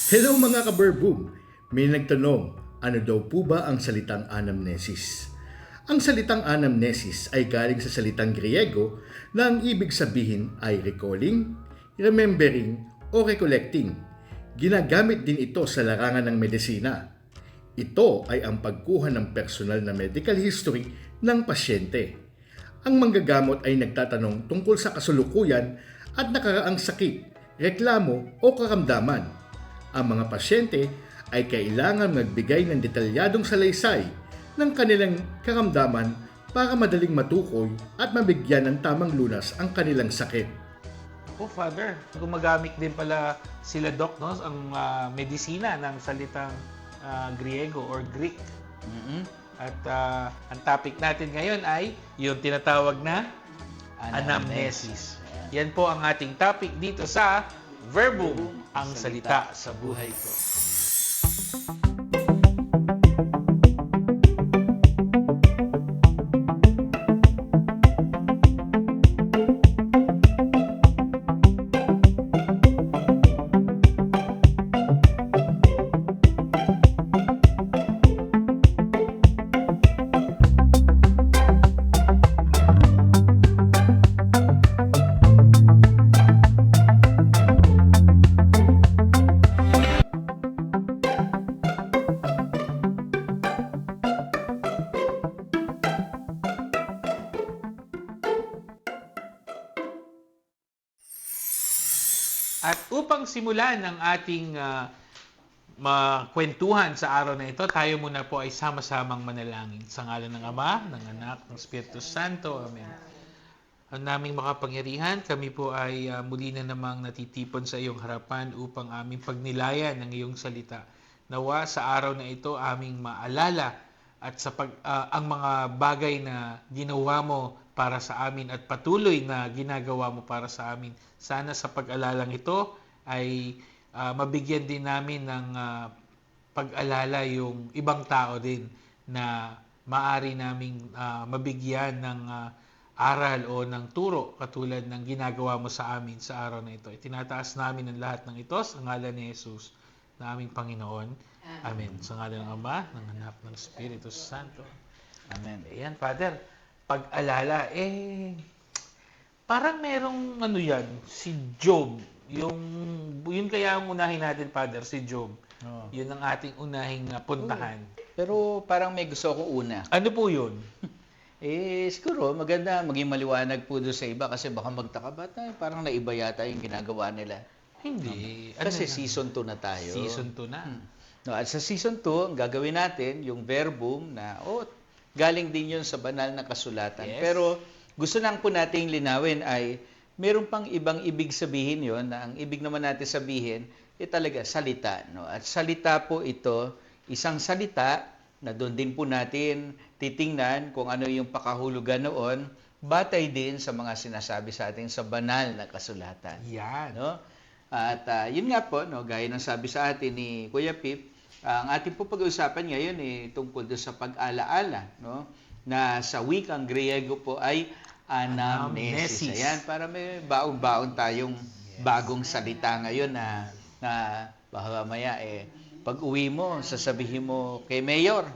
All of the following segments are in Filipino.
Hello mga ka-Verboom! May nagtanong, ano daw po ba ang salitang anamnesis? Ang salitang anamnesis ay galing sa salitang Griego na ang ibig sabihin ay recalling, remembering, o recollecting. Ginagamit din ito sa larangan ng medisina. Ito ay ang pagkuha ng personal na medical history ng pasyente. Ang manggagamot ay nagtatanong tungkol sa kasulukuyan at nakaraang sakit, reklamo o karamdaman. Ang mga pasyente ay kailangan magbigay ng detalyadong salaysay ng kanilang karamdaman para madaling matukoy at mabigyan ng tamang lunas ang kanilang sakit. Oh, Father, gumagamit din pala sila, Doc, no? Ang medisina ng salitang Griego or Greek. At ang topic natin ngayon ay yung tinatawag na anamnesis. Yan po ang ating topic dito sa Verbum, ang salita sa buhay ko. At upang simulan ang ating makwentuhan sa araw na ito, tayo muna po ay sama-samang manalangin. Sa ngalan ng Ama, ng Anak, ng Espiritu Santo. Amen. Ang naming makapangyarihan, kami po ay muli na namang natitipon sa iyong harapan upang aming pagnilayan ng iyong salita. Nawa sa araw na ito aming maalala at ang mga bagay na ginawa mo para sa amin at patuloy na ginagawa mo para sa amin. Sana sa pag-alalang ito ay mabigyan din namin ng pag-alala yung ibang tao din na maari naming mabigyan ng aral o ng turo katulad ng ginagawa mo sa amin sa araw na ito. Itinataas namin ang lahat ng ito sa ngalan ni Jesus na aming Panginoon. Amen. Sa ngalan ng Ama, ng Anak, ng Espiritu Santo. Amen. Ayan, Father. Pag-alala, parang merong yan, si Job. Yun kaya ang unahin natin, Father, si Job. Oo. Yun ang ating unahing puntahan. Pero parang may gusto akong una. Ano po yun? Siguro maganda maging maliwanag po doon sa iba kasi baka magtaka ba parang naiba yata yung ginagawa nila. Hindi. Kasi season 2 na tayo. Season 2 na. No, at sa season 2, ang gagawin natin, yung verbum na, galing din yun sa banal na kasulatan. Yes. Pero gusto lang po nating linawin ay meron pang ibang ibig sabihin yon na ang ibig naman natin sabihin talaga salita. No? At salita po ito, isang salita na doon din po natin titingnan kung ano yung pakahulugan noon, batay din sa mga sinasabi sa atin sa banal na kasulatan. Yan. No? At yun nga po, no, gaya ng sabi sa atin ni Kuya Pip, ang ating po pag-uusapan ngayon tungkol doon sa pag-alaala, no, na sa wikang Griego po ay anamnesis. Ayan, para may baon-baon tayong bagong salita ngayon na baka maya pag uwi mo, sasabihin mo kay Mayor,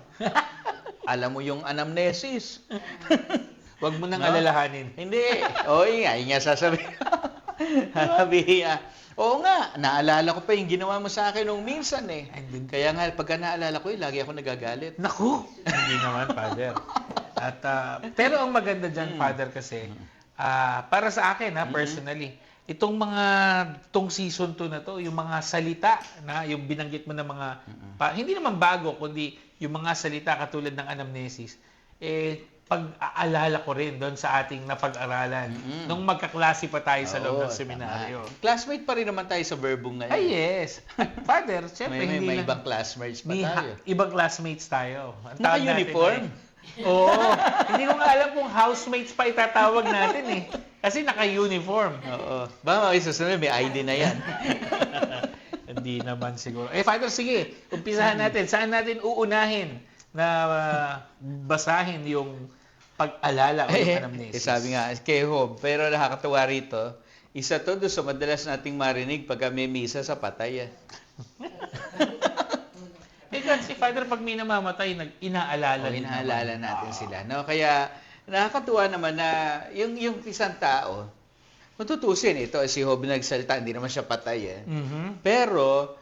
alam mo yung anamnesis. Huwag mo nang No? alalahanin. Hindi. Yun nga sasabihin. Sabihin oo nga, naalala ko pa yung ginawa mo sa akin nung minsan Kaya nga, pagka naalala ko lagi ako nagagalit. Naku! Hindi naman, Father. At, pero ang maganda dyan, Father, kasi, para sa akin, personally, itong season 2 na to, yung mga salita na yung binanggit mo na mga, hindi naman bago, kundi yung mga salita katulad ng anamnesis, pag-aalala ko rin doon sa ating napag-aralan. Nung magkaklase pa tayo sa loob ng seminaryo. Tama. Classmate pa rin naman tayo sa verbum ngayon. Ay, yes. Father, syempre, may ibang classmates pa tayo. Ibang classmates tayo. Ang tawag natin Naka-uniform? Oo. Hindi ko nga alam kung housemates pa itatawag natin Kasi naka-uniform. Oo. Baka susunod, may ID na yan. Hindi naman siguro. Father, sige. Umpisahan natin. Saan natin uunahin na basahin yung pag-alala o yung anamnesis? Sabi nga, kay Hob, pero nakakatawa rito, isa to doon sa madalas nating marinig pag may misa sa patay. Si Father, pag may namamatay, inaalala O, din inaalala naman. natin sila. No? Kaya nakakatuwa naman na yung isang tao, kung tutusin, ito si Job nagsalita, hindi naman siya patay eh. Mhm. Pero,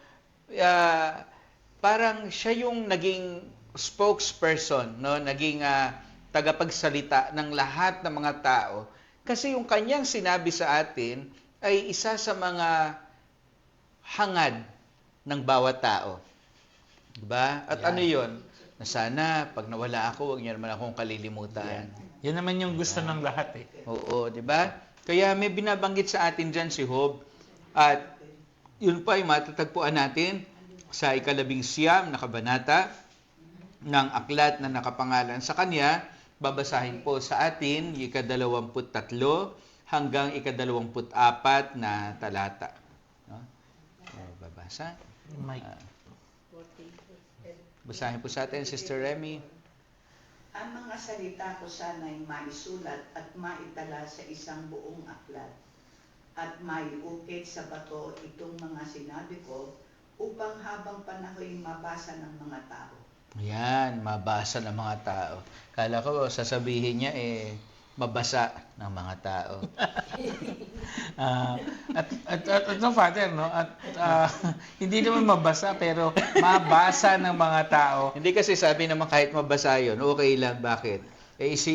parang siya yung naging spokesperson, no? Naging tagapagsalita ng lahat ng mga tao. Kasi yung kanyang sinabi sa atin ay isa sa mga hangad ng bawat tao. Diba? At Yan. ano yun? Na sana, pag nawala ako, huwag niyo naman akong kalilimutan. Yan naman yung gusto ng lahat eh. Oo, di ba? Kaya may binabanggit sa atin dyan si Job. At yun pa ay matatagpuan natin sa 19 na kabanata ng aklat na nakapangalan sa kanya. Babasahin po sa atin yung 23 hanggang 24 na talata. No? Babasa. Mike. Basahin po sa atin, Sister Remy. Ang mga salita ko sana'y maisulat at maitala sa isang buong aklat at maiukit sa bato itong mga sinabi ko upang habang panahoy mabasa ng mga tao. Ayan, mabasa ng mga tao. Kala ko sasabihin niya mabasa ng mga tao. At no, Father, no? Hindi naman mabasa, pero mabasa ng mga tao. Hindi kasi sabi naman kahit mabasa yun, okay lang. Bakit?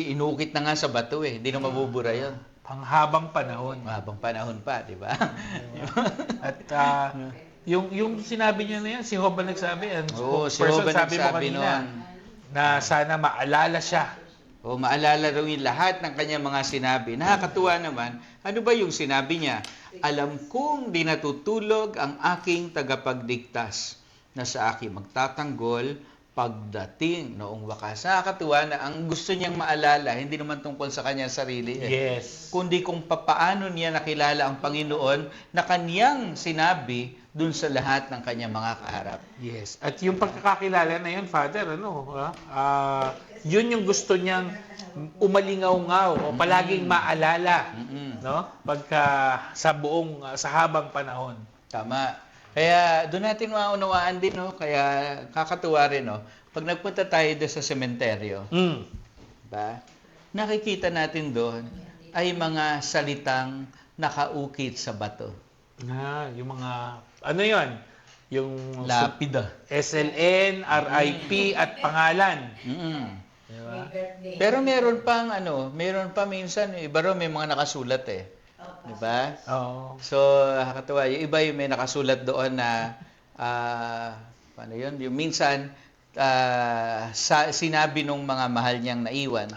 Inukit na nga sa bato Hindi na mabubura yun. Panghabang panahon. Mahabang panahon pa, di ba? At yung sinabi niya na yan, si Job ang nagsabi. Oo, si Job ang nagsabi noon. Na sana maalala siya. O maalala raw yung lahat ng kanyang mga sinabi. Nakakatuwa naman. Ano ba yung sinabi niya? Alam kong di natutulog ang aking tagapagligtas na sa akin magtatanggol pagdating noong wakas. Nakakatuwa na ang gusto niyang maalala, hindi naman tungkol sa kanyang sarili. Yes. Kundi kung papaano niya nakilala ang Panginoon na kanyang sinabi dun sa lahat ng kanyang mga kaharap. Yes. At yung pagkakakilala na yun, Father, yun yung gusto niyang umalingaw-ngaw o palaging maalala, no? Pagka sa habang panahon. Tama. Kaya doon natin maunawaan din, no? Kaya kakatuwa rin, no? Pag nagpunta tayo doon sa sementeryo, ba? Nakikita natin doon ay mga salitang nakaukit sa bato. Yung mga, ano yun? Yung Lapida. SLN, RIP, at pangalan. Diba? Pero meron pa minsan, iba raw may mga nakasulat Diba? Oo. So, nakakatuwa. Yung iba yung may nakasulat doon na, paano yun? Yung minsan, sinabi nung mga mahal niyang naiwan.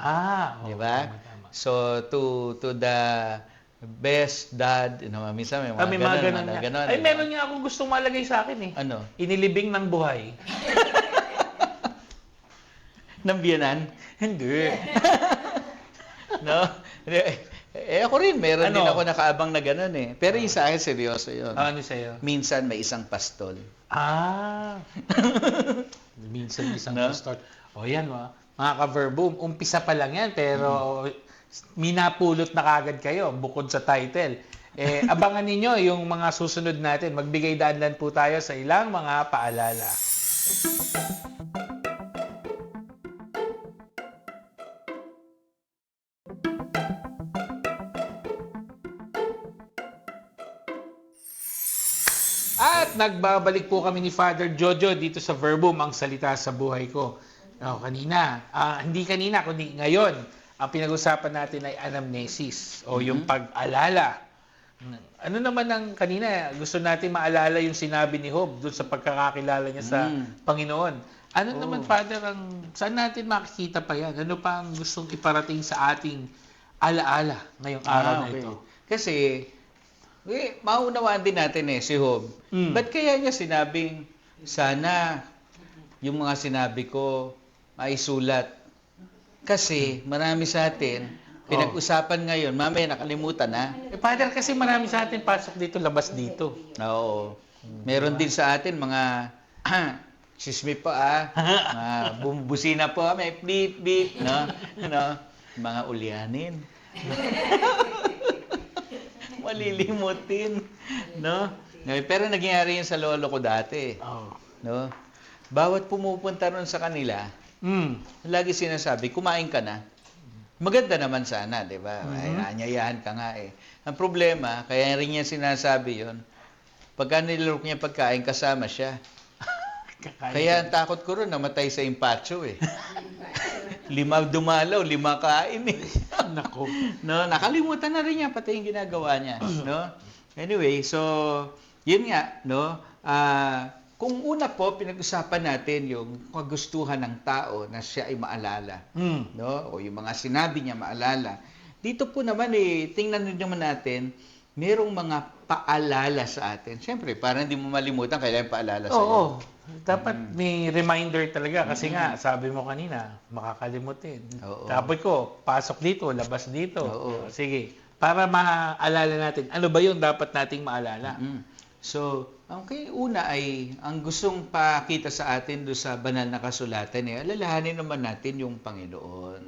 Diba? Tama. So, to the best dad, minsan may mga Ganun nga. Ay, diba? meron nga akong gustong malagay sa akin eh. Ano? Inilibing ng buhay. Ng biyanan? Hindi. No? Ako rin, meron Ano? din ako nakaabang na gano'n Pero yung sa akin, seryoso yun. Ano sa'yo? Minsan may isang pastol. Minsan isang No? start. O yan, mga ka-verbum, umpisa pa lang yan, pero minapulot na kagad kayo bukod sa title. Abangan ninyo yung mga susunod natin. Magbigay daan po tayo sa ilang mga paalala. At nagbabalik po kami ni Father Jojo dito sa Verbum, ang salita sa buhay ko. Hindi kanina, kundi ngayon, ang pinag-usapan natin ay anamnesis o yung pag-alala. Ano naman ang kanina, gusto natin maalala yung sinabi ni Job doon sa pagkakakilala niya sa Panginoon. Ano naman, Father, saan natin makikita pa yan? Ano pa ang gustong iparating sa ating alaala ngayong araw na ito? Kasi, maunawaan din natin si Job. Ba't kaya niya sinabing, sana yung mga sinabi ko ay sulat? Kasi marami sa atin, pinag-usapan ngayon, mamaya nakalimutan na. Father, kasi marami sa atin pasok dito, labas dito. Oo. Meron din sa atin mga, excuse me po mga bumbusina po, may beep beep, no? Mga ulyanin. Malilimutin, no? Pero nangyayari yun sa lolo ko dati. Oh. No? Bawat pumupunta ron sa kanila, lagi sinasabi, kumain ka na. Maganda naman sana, di ba? Ay, anyayahan ka nga eh. Ang problema, kaya rin niya sinasabi yon, pagka nilurok niya pagkain, kasama siya. Kaya ang takot ko ron, namatay sa impacho eh. 5 dumalaw, 5 kain eh. Nako. No, nakalimutan na rin niya pati yung ginagawa niya, no? Anyway, so yun nga, no? Kung una po pinag-usapan natin yung kagustuhan ng tao na siya ay maalala, no? O yung mga sinabi niya maalala. Dito po naman tingnan naman natin, merong mga paalala sa atin. Siyempre, para hindi mo malimutan, kailangan paalala sa iyo. Oo. Dapat may reminder talaga kasi nga sabi mo kanina makakalimutin. Oo. Tapos ko pasok dito, labas dito. Oo. Sige, para maalala natin. Ano ba 'yung dapat nating maalala? So, okay, una ay ang gustong pakita sa atin do sa banal na kasulatan alalahanin naman natin yung Panginoon.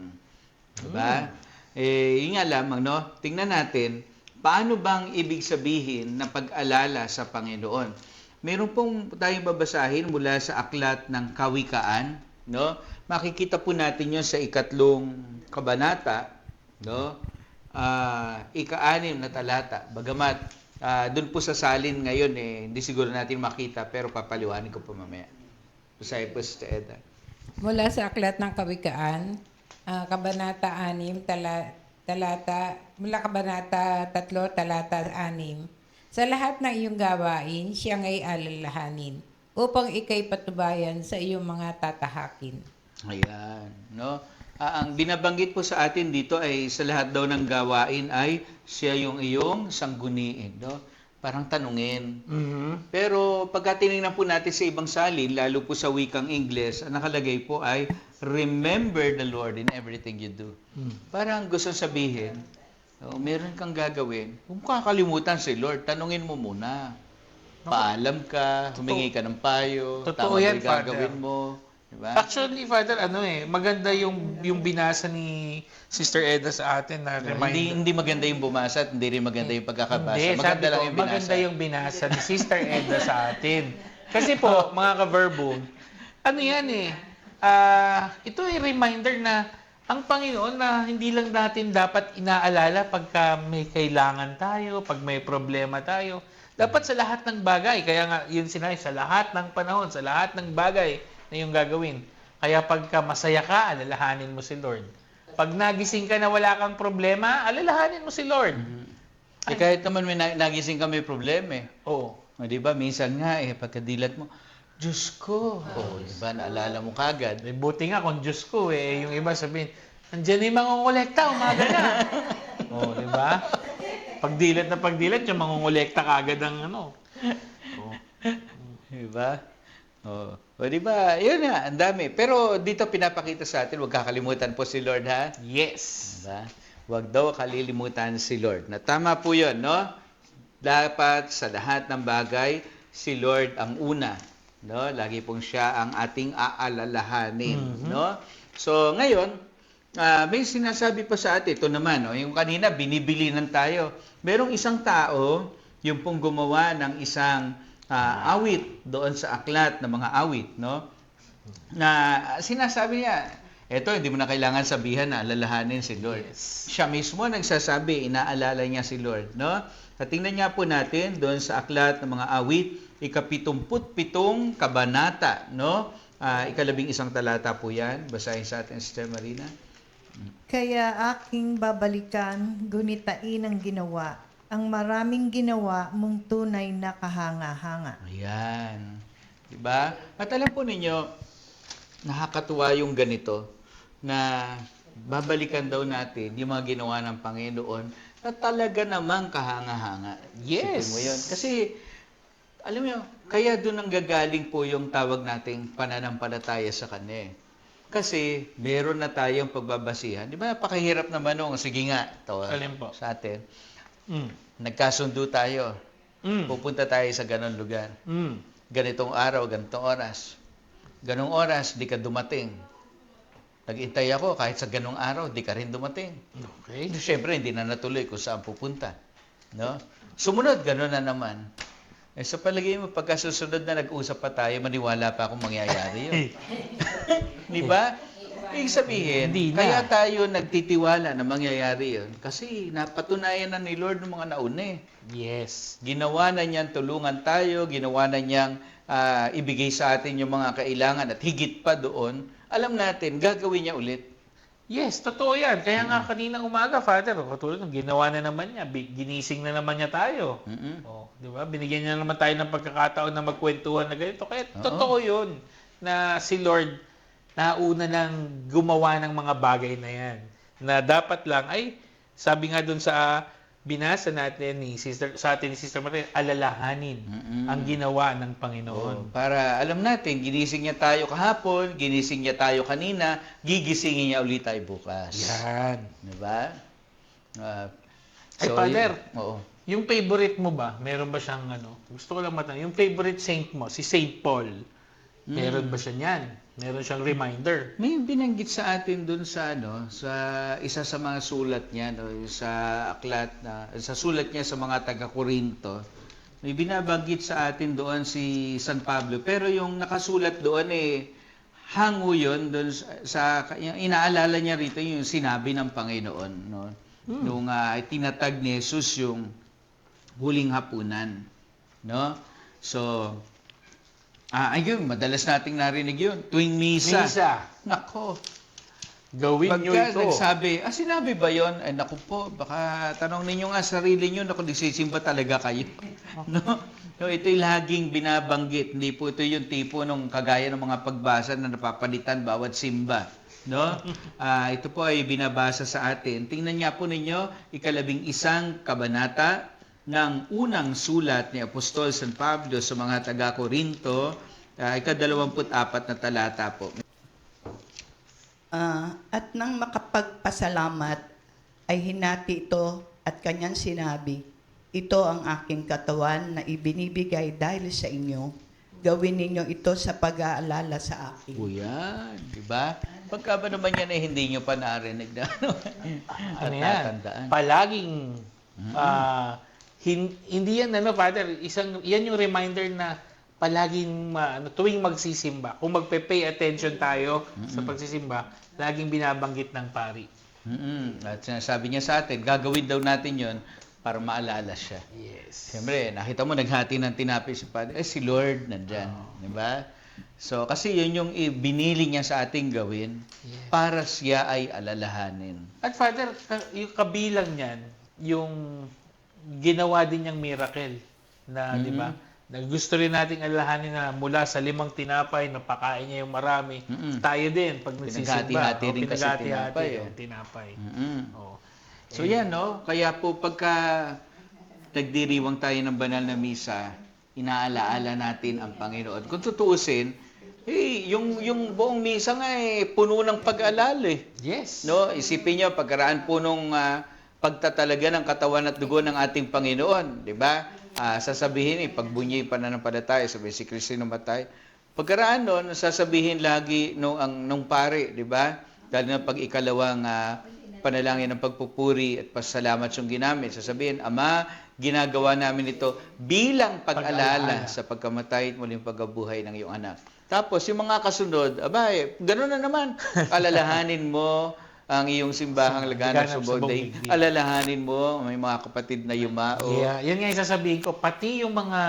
Diba? Yun nga lamang, no? Tingnan natin, paano bang ibig sabihin na pag-alala sa Panginoon? Meron pong tayong babasahin mula sa aklat ng Kawikaan, no? Makikita po natin 'yon sa 3 kabanata, no? 6 na talata. Bagamat doon po sa salin ngayon hindi siguro natin makita pero papaliwanin ko po mamaya. Basahin po si Eda. Mula sa aklat ng Kawikaan, kabanata 6, mula kabanata 3, talata 6. Sa lahat ng iyong gawain, siyang ay alalahanin, upang ikay patubayan sa iyong mga tatahakin. Ayan, no? Ang binabanggit po sa atin dito ay sa lahat daw ng gawain ay siya yung iyong sangguniin, no? Parang tanungin. Pero pagka tinignan po natin sa ibang salin, lalo po sa wikang Ingles, ang nakalagay po ay remember the Lord in everything you do. Parang gusto sabihin, meron kang gagawin. Kung kakalimutan si Lord, tanungin mo muna. Paalam ka, humingi ka ng payo, Totoo tama ba yan, yung gagawin Father. mo. Diba? Actually, Father, maganda yung binasa ni Sister Eda sa atin na reminder. Hindi maganda yung bumasa at hindi rin maganda yung pagkakabasa. Hindi, Maganda sabi lang ko, yung binasa. maganda yung binasa ni Sister Eda sa atin. Kasi po, mga ka-verbum, ano yan ito ay reminder na ang Panginoon na hindi lang natin dapat inaalala pagka may kailangan tayo, pag may problema tayo. Dapat sa lahat ng bagay. Kaya nga, yun sinabi, sa lahat ng panahon, sa lahat ng bagay na yung gagawin. Kaya pagka masaya ka, alalahanin mo si Lord. Pag nagising ka na wala kang problema, alalahanin mo si Lord. Kahit naman may nagising ka may problema Oo. Di ba? Minsan nga pagkadilat mo, Diyos ko. Di ba? Naalala mo kagad. Buti nga kung Diyos ko yung iba sabihin, nandiyan yung mangongolekta, umaga na. Di ba? Pagdilat yung mangongolekta kagad ang Di ba? Di ba? Yun nga, ang dami. Pero dito pinapakita sa atin, huwag kakalimutan po si Lord, ha? Yes. Diba? Huwag daw kalilimutan si Lord. Na tama po yun, no? Dapat sa lahat ng bagay, si Lord ang una. No? Lagi pong siya ang ating aalalahanin. No? So, ngayon, may sinasabi pa sa atin. Ito naman, no? Yung kanina, binibilinan tayo. Merong isang tao, yung pong gumawa ng isang awit doon sa aklat ng mga awit, no? Na sinasabi niya, eto, hindi mo na kailangan sabihan na alalahanin si Lord. Yes. Siya mismo nagsasabi, inaalala niya si Lord, no? At tingnan nga po natin doon sa aklat ng mga awit, 77 kabanata, no? 11 talata po yan. Basahin sa atin, Sister Marina. Kaya aking babalikan, gunitain ang ginawa, ang maraming ginawa mong tunay na kahanga-hanga. Ayan. Diba? At alam po ninyo, nakakatuwa yung ganito, na babalikan daw natin yung mga ginawa ng Panginoon na talaga namang kahanga-hanga. Yes. Isipin mo yun. Kasi, alam mo, kaya doon ang gagaling po yung tawag nating pananampalataya sa Kanya. Kasi, meron na tayong pagbabasihan. Di ba, napakahirap naman nung, sige nga, Alin po? sa atin. Nagkasundo tayo. Pupunta tayo sa ganong lugar. Ganitong araw, ganitong oras. Ganong oras, di ka dumating. Nag-intay ako, kahit sa ganong araw, di ka rin dumating. Okay. Siyempre, hindi na natuloy kung saan pupunta. No? Sumunod, ganon na naman. Sa palagay mo, pagkasusunod na nag-usap pa tayo, maniwala pa akong mangyayari yun. Di ba? Ibig sabihin, Hindi na. kaya tayo nagtitiwala na mangyayari yun. Kasi napatunayan na ni Lord ng mga nauna eh. Yes. Ginawa na niyang tulungan tayo, ginawa na niyang ibigay sa atin yung mga kailangan at higit pa doon, alam natin, gagawin niya ulit. Yes, totoo yan. Kaya nga kaninang umaga, Father, katulad ng ginawa na naman niya, ginising na naman niya tayo. Mm-mm. Oh, di ba? Binigyan niya naman tayo ng pagkakataon na magkwentuhan na ganito. Kaya totoo yun na si Lord nauna nang gumawa ng mga bagay na yan. Na dapat lang ay, sabi nga dun sa binasa natin sa atin ni Sister Martin, alalahanin ang ginawa ng Panginoon. Para alam natin, ginising niya tayo kahapon, ginising niya tayo kanina, gigisingin niya ulit tayo bukas. Yan. Diba? Ay, Father. Oo. Yung favorite mo ba? Meron ba siyang Gusto ko lang matanong. Yung favorite saint mo, si Saint Paul. Meron ba siya niyan? Meron siyang reminder. May binanggit sa atin dun sa sa isa sa mga sulat niya sa aklat sa sulat niya sa mga taga-Korinto. May binabanggit sa atin doon si San Pablo, pero yung nakasulat doon hango yun doon sa yung inaalala niya rito yung sinabi ng Panginoon nung tinatag ni Jesus yung huling hapunan, no? So ayun, madalas nating narinig yun. Tuwing misa. Nako. Gawin nyo Pagka ito. nagsabi, sinabi ba yon? Ay, naku po, baka tanong ninyo nga sarili nyo, naku, nagsisimba talaga kayo. No? No, ito'y laging binabanggit. Hindi po ito yung tipo nung kagaya ng mga pagbasa na napapalitan bawat simba. No? Ito po ay binabasa sa atin. Tingnan niya po ninyo, 11 kabanata ng unang sulat ni Apostol San Pablo sa mga taga-Korinto, 24 na talata po. At nang makapagpasalamat, ay hinati ito at kanyang sinabi, ito ang aking katawan na ibinibigay dahil sa inyo. Gawin ninyo ito sa pag-aalala sa akin. O yan, di ba? Pagka ba naman yan hindi nyo pa narinig na Ano yan? natatandaan. Palaging hindi yan Father, yan yung reminder na palaging tuwing magsisimba, kung magpe-pay attention tayo sa pagsisimba, laging binabanggit ng pari. At sinasabi niya sa atin, gagawin daw natin yon para maalala siya. Yes. Siyempre, nakita mo, naghati ng tinapay si Padre. Si Lord nandyan. Di ba? So, kasi yun yung binili niya sa ating gawin para siya ay alalahanin. At Father, yung kabilang niyan, yung ginawa din niyang miracle na, di ba? Na gusto rin nating alalahanin na mula sa 5 tinapay, napakain niya yung marami. Tayo din, pag nagsisimba. Pinaghati-hati rin kasi tinapay. yung tinapay. Oh. So yan, kaya po pagka nagdiriwang tayo ng banal na misa, inaalaala natin ang Panginoon. Kung tutuusin, yung buong misa nga puno ng pag-alala Yes. No? Isipin niyo, pagkaraan po nung pagtatalaga ng katawan at dugo ng ating Panginoon, di ba? Sasabihin, pagbunyi pananampalataya, sabi si Kristo namatay. Pagkaraan nun, sasabihin lagi nung pare, di ba? Dahil na pag-ikalawang panalangin ng pagpupuri at pasalamat yung ginamit. Sasabihin, Ama, ginagawa namin ito bilang pag-alala sa pagkamatay at muling pagkabuhay ng iyong anak. Tapos, yung mga kasunod, gano'n na naman. Alalahanin mo ang iyong simbahang laganap sa buong daig. Alalahanin mo, may mga kapatid na yumao. Yeah, yan nga yung sasabihin ko. Pati yung mga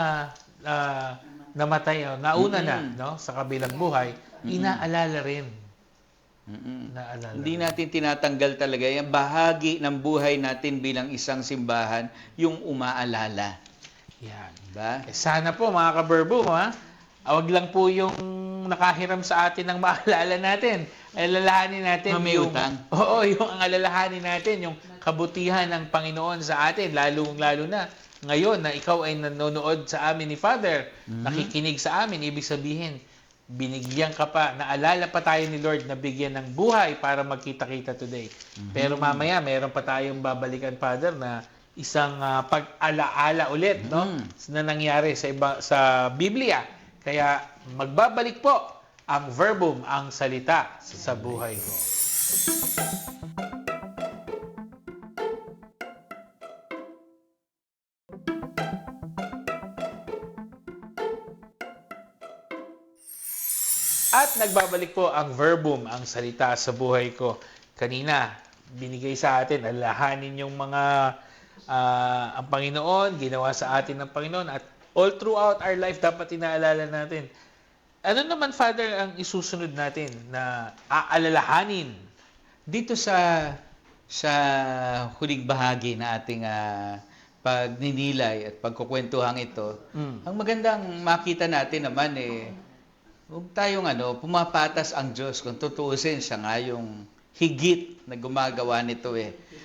namatay, nauna na sa kabilang buhay, inaalala rin. Naalala. Hindi natin tinatanggal talaga. Yan bahagi ng buhay natin bilang isang simbahan, yung umaalala. Yan. Diba? Sana po mga kaberbo, wag lang po yung nakahiram sa atin ng maalala natin. Alalahanin natin yung ang alalahanin natin yung kabutihan ng Panginoon sa atin, lalo na ngayon na ikaw ay nanonood sa amin ni Father, nakikinig sa amin, ibig sabihin binigyan ka pa, naalala pa tayo ni Lord na bigyan ng buhay para magkita-kita today. Pero mamaya meron pa tayong babalikan, Father, na isang pag-alaala ulit, na nangyari sa Biblia. Kaya magbabalik po ang verbum, ang salita sa buhay ko. At nagbabalik po ang verbum, ang salita sa buhay ko. Kanina, binigay sa atin, alalahanin yung mga ang Panginoon, ginawa sa atin ng Panginoon. At all throughout our life, dapat inaalala natin. Ano naman, Father, ang isusunod natin na aalalahanin? Dito sa huling bahagi na ating pagninilay at pagkukwentuhan ito, ang magandang makita natin naman huwag tayong pumapatas ang Diyos. Kung tutuusin, siya nga yung higit na gumagawa nito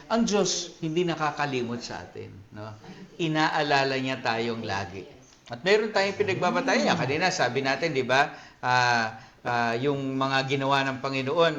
Ang Diyos hindi nakakalimot sa atin, no? Inaalala niya tayong lagi. At meron tayong pinagbabatayan. Kanina sabi natin, di ba, yung mga ginawa ng Panginoon,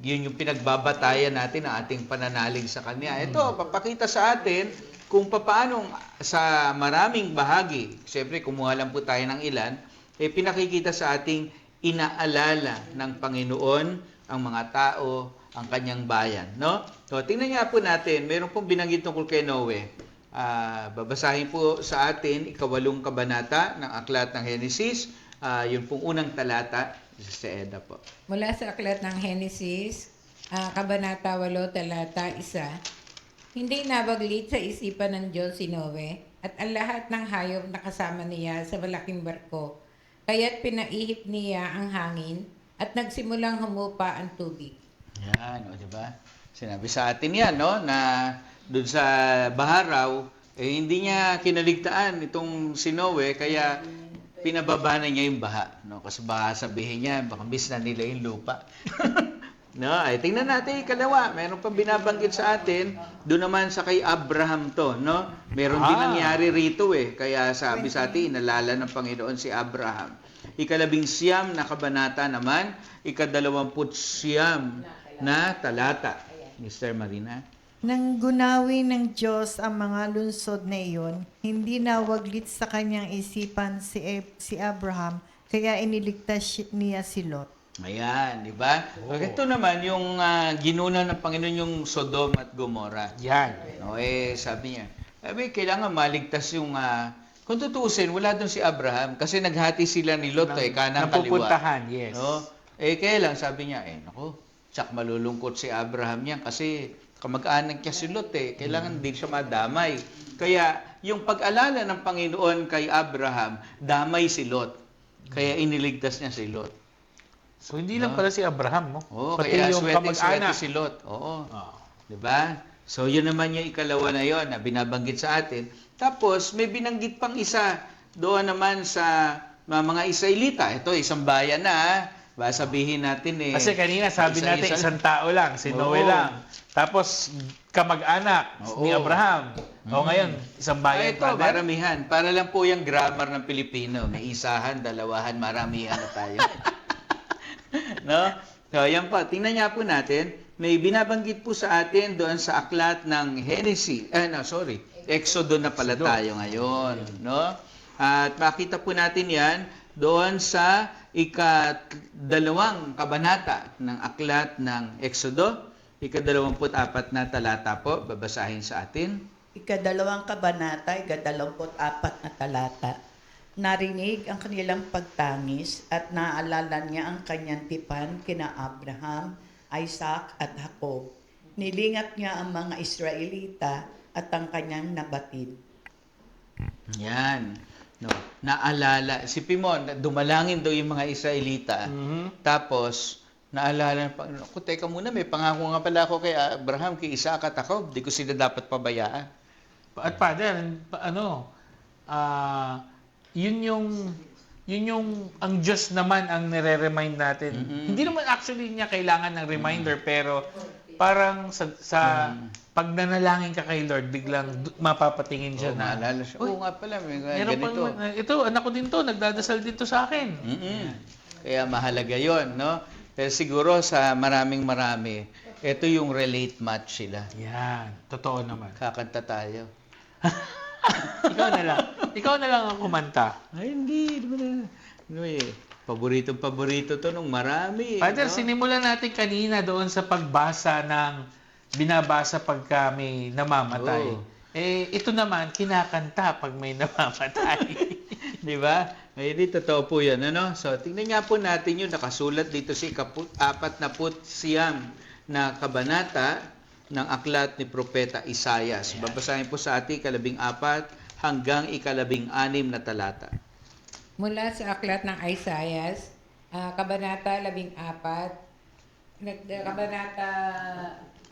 yun yung pinagbabatayan natin ang ating pananalig sa Kanya. Ito, papakita sa atin kung paano sa maraming bahagi, siyempre kumuha lang po tayo ng ilan, pinakikita sa ating inaalala ng Panginoon ang mga tao, ang kanyang bayan. No? So, tingnan nga po natin, meron pong binanggit tungkol kay Noe. Babasahin po sa atin, 8 kabanata ng Aklat ng Henesis, yun pong unang talata, si Eda po. Mula sa aklat ng Henesis, Kabanata 8, talata 1, hindi nabaglit sa isipan ng Diyos si Noe at ang lahat ng hayop na kasama niya sa malaking barko. Kaya't pinaihip niya ang hangin at nagsimulang humupa ang tubig. Yan, di ba? Sinabi sa atin yan, no? Na doon sa Baharaw, hindi niya kinaligtaan itong si Noe, kaya pinababa na niya yung baha. No? Kasi baka sabihin niya, baka miss na nila yung lupa. No, tingnan natin ikalawa. Meron pang binabanggit sa atin, doon naman sa kay Abraham to, no? Meron din nangyari rito Kaya sabi sa atin, inalala ng Panginoon si Abraham. 19 na kabanata naman, 29 na talata. Mr. Marina. Nang gunawi ng Diyos ang mga lungsod na iyon, hindi nawaglit sa kanyang isipan si Abraham, kaya iniligtas niya si Lot. Ayan, di ba? Ito naman yung ginuna ng Panginoon yung Sodom at Gomorrah. Yan. No, sabi niya, kailangan maligtas yung kung tutuusin, wala doon si Abraham kasi naghati sila ni Lot kanang kaliwa. Napupuntahan, yes. No? Kaya lang sabi niya, tsak malulungkot si Abraham yan kasi kamag-anak niya si Lot kailangan din siya madamay. Kaya yung pag-alala ng Panginoon kay Abraham, damay si Lot. Kaya iniligtas niya si Lot. So, hindi lang pala si Abraham, no? Pati kaya yung swerte si Lot. Di ba? So, yun naman yung ikalawa na yun na binabanggit sa atin. Tapos, may binanggit pang isa doon naman sa mga Israelita. Ito, isang bayan na sabihin natin Kasi kanina sabi natin isang tao lang, si Noe lang. Tapos, kamag-anak ni Abraham. O ngayon, isang bayan. Ito, maramihan. Para lang po yung grammar ng Pilipino. May isahan, dalawahan, maramihan na tayo. No? So, yan po. Tingnan niya po natin. May binabanggit po sa atin doon sa aklat ng Henesis. Exodo na pala tayo ngayon. No? At makita po natin yan doon sa 2 kabanata ng aklat ng Exodo. 24 na talata po. Babasahin sa atin. 2 kabanata, 24 na talata. Narinig ang kanilang pagtangis at naalala niya ang kanyang tipan kina Abraham, Isaac at Jacob. Nilingat niya ang mga Israelita at ang kanyang nabatid. Yan. No, naalala. Isipin mo, dumalangin daw yung mga Israelita. Tapos, naalala ng Panginoon, teka muna, may pangako nga pala ako kay Abraham, kay Isaac at Jacob. Di ko sila dapat pabayaan. At Father, yun yung ang Diyos naman ang nire-remind natin. Hindi naman actually niya kailangan ng reminder, pero parang sa pag nanalangin ka kay Lord, biglang mapapatingin siya na. Naalala siya. Oo nga pala, may Meron ganito. ito, anak ko din to, nagdadasal dito sa akin. Kaya mahalaga yon, no? Pero siguro sa marami, ito yung relate match sila. Yan, totoo naman. Kakanta tayo. Ikaw na lang ang kumanta. Ay, hindi. Paborito to nung marami. Father, no? sinimulan natin kanina doon sa pagbasa ng binabasa pagka may namamatay. Oo. Ito naman, kinakanta pag may namamatay. Di ba? Ngayon, totoo po yan. Ano? So, tingnan nga po natin yung nakasulat dito sa 49 na kabanata ng aklat ni Propeta Isaias. Babasahin po sa atin 14 hanggang 16 na talata. Mula sa aklat ng Isaias, Kabanata 14, Kabanata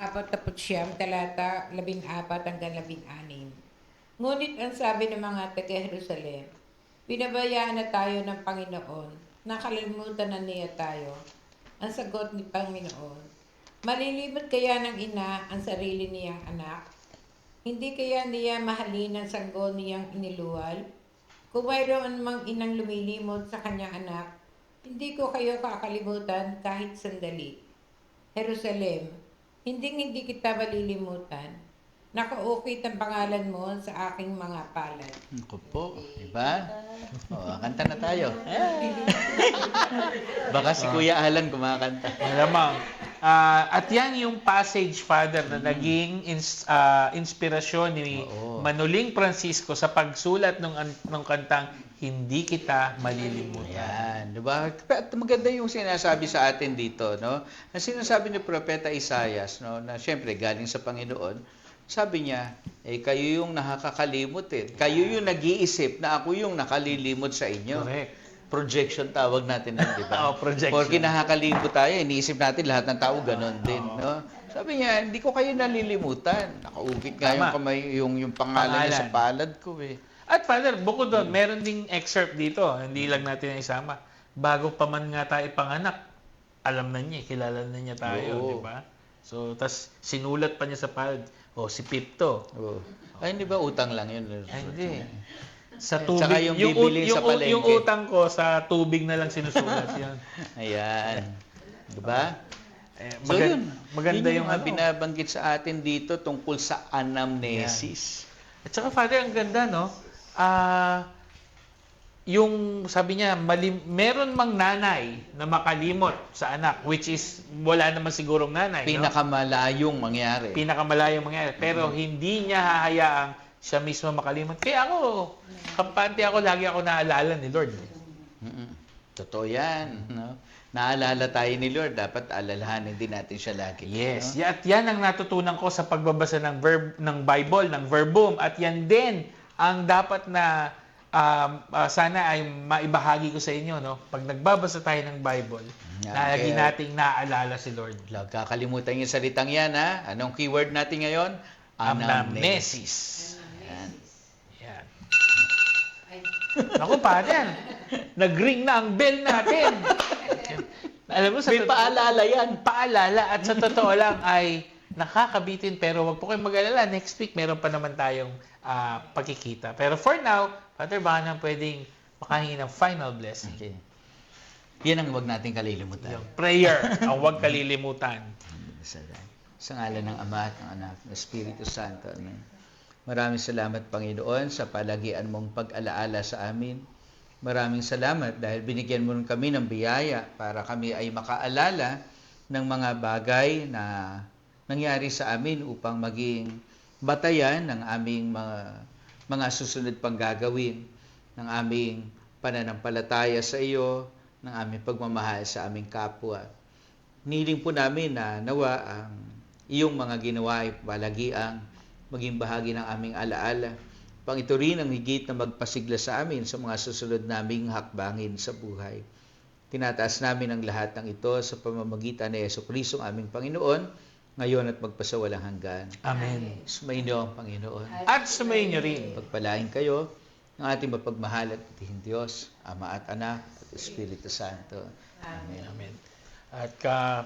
49, talata 14 hanggang 16. Ngunit ang sabi ng mga taga-Jerusalem, pinabayaan na tayo ng Panginoon, nakalimutan na niya tayo. Ang sagot ni Panginoon, malilimot kaya ng ina ang sarili niyang anak? Hindi kaya niya mahalin ang sanggol niyang iniluwal? Kung mayroon mang inang lumilimot sa kanyang anak, hindi ko kayo kakalimutan kahit sandali. Jerusalem, hindi kita malilimutan. Nakaukit ang pangalan mo sa aking mga palad. Ako po, di ba? Kanta na tayo. Baka si Kuya Alan kumakanta. Malamang. At yan yung passage, Father, na naging inspirasyon ni Manuling Francisco sa pagsulat ng kantang Hindi Kita Malilimutan. Ayan, di ba? At maganda yung sinasabi sa atin dito, no? Ang sinasabi ni Propeta Isaias, no, na syempre galing sa Panginoon, sabi niya, kayo yung nakakalimot eh. Kayo yung nag-iisip na ako yung nakalilimot sa inyo. Correct. Projection tawag natin na, di ba? Projection. Porque nakakalimot tayo, iniisip natin lahat ng tao ganun din, no? Sabi niya, hindi ko kayo nalilimutan. Nakaukit nga yung kamay, yung pangalan niya sa palad ko eh. At Father, bukod doon, meron ding excerpt dito. Hindi lang natin isama. Bago pa man nga tayo panganak, alam na niya, kilala na niya tayo, di ba? So, tas sinulat pa niya sa palad. Si Pip to. Ay, hindi ba utang lang yun? Ay, hindi. Sa tubig. Tsaka yung bibili sa palengke. Yung utang ko, sa tubig na lang sinusulat yan. Ayan. Diba? So maganda yun yung binabanggit sa atin dito tungkol sa anamnesis. At saka, Father, ang ganda, no? Yung sabi niya, meron mang nanay na makalimot sa anak, which is wala naman sigurong nanay. Pinakamalayong mangyari. Pinakamalayong mangyari. Pero hindi niya hahayaang siya mismo makalimot. Kaya ako, kampante ako, lagi ako naalala ni Lord. Totoo yan. No? Naalala tayo ni Lord, dapat alalahanin din natin siya lagi. Yes. No? At yan ang natutunan ko sa pagbabasa ng Bible, ng verbum. At yan din ang dapat na sana ay maibahagi ko sa inyo, no? Pag nagbabasa tayo ng Bible, lagi nating naaalala si Lord. Huwag kakalimutan yung salitang yan, ha? Anong keyword natin ngayon? Anamnesis. Yan. Naku, Father, nag-ring na ang bell natin. Alam mo, May paalala yan. Paalala, at sa totoo lang ay nakakabitin, pero wag po kayong mag-alala. Next week, meron pa naman tayong pagkikita. Pero for now, Father, baka na pwedeng makahingi ng final blessing. Okay. Yan ang huwag natin kalilimutan. Yung prayer, ang huwag kalilimutan. Sa ngalan ng Ama at ng Anak, ng Espiritu Santo. Amen. Maraming salamat, Panginoon, sa palagian mong pag-alaala sa amin. Maraming salamat dahil binigyan mo kami ng biyaya para kami ay makaalala ng mga bagay na nangyari sa amin upang maging batayan ng aming mga susunod pang gagawin, ng aming pananampalataya sa iyo, ng aming pagmamahal sa aming kapwa. Niling po namin na nawa ang iyong mga ginawa ay palagiang maging bahagi ng aming alaala. Pang ito rin ang higit na magpasigla sa amin sa mga susunod naming hakbangin sa buhay. Tinataas namin ang lahat ng ito sa pamamagitan ni Jesucristo ang aming Panginoon, ngayon at magpasawalang hanggan. Amen. Sumayin niyo ang Panginoon. At sumayin niyo rin. Pagpalain kayo ng ating mapagmahal at patihing Diyos, Ama at Anak at Espiritu Santo. Amen. Amen. At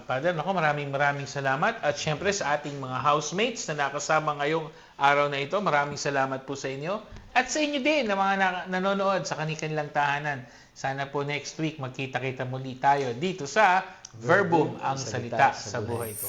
Father, maraming salamat. At syempre sa ating mga housemates na nakasama ngayong araw na ito, maraming salamat po sa inyo. At sa inyo din na mga nanonood sa kanilang tahanan. Sana po next week magkita-kita muli tayo dito sa Verbum, ang salita sa buhay ko.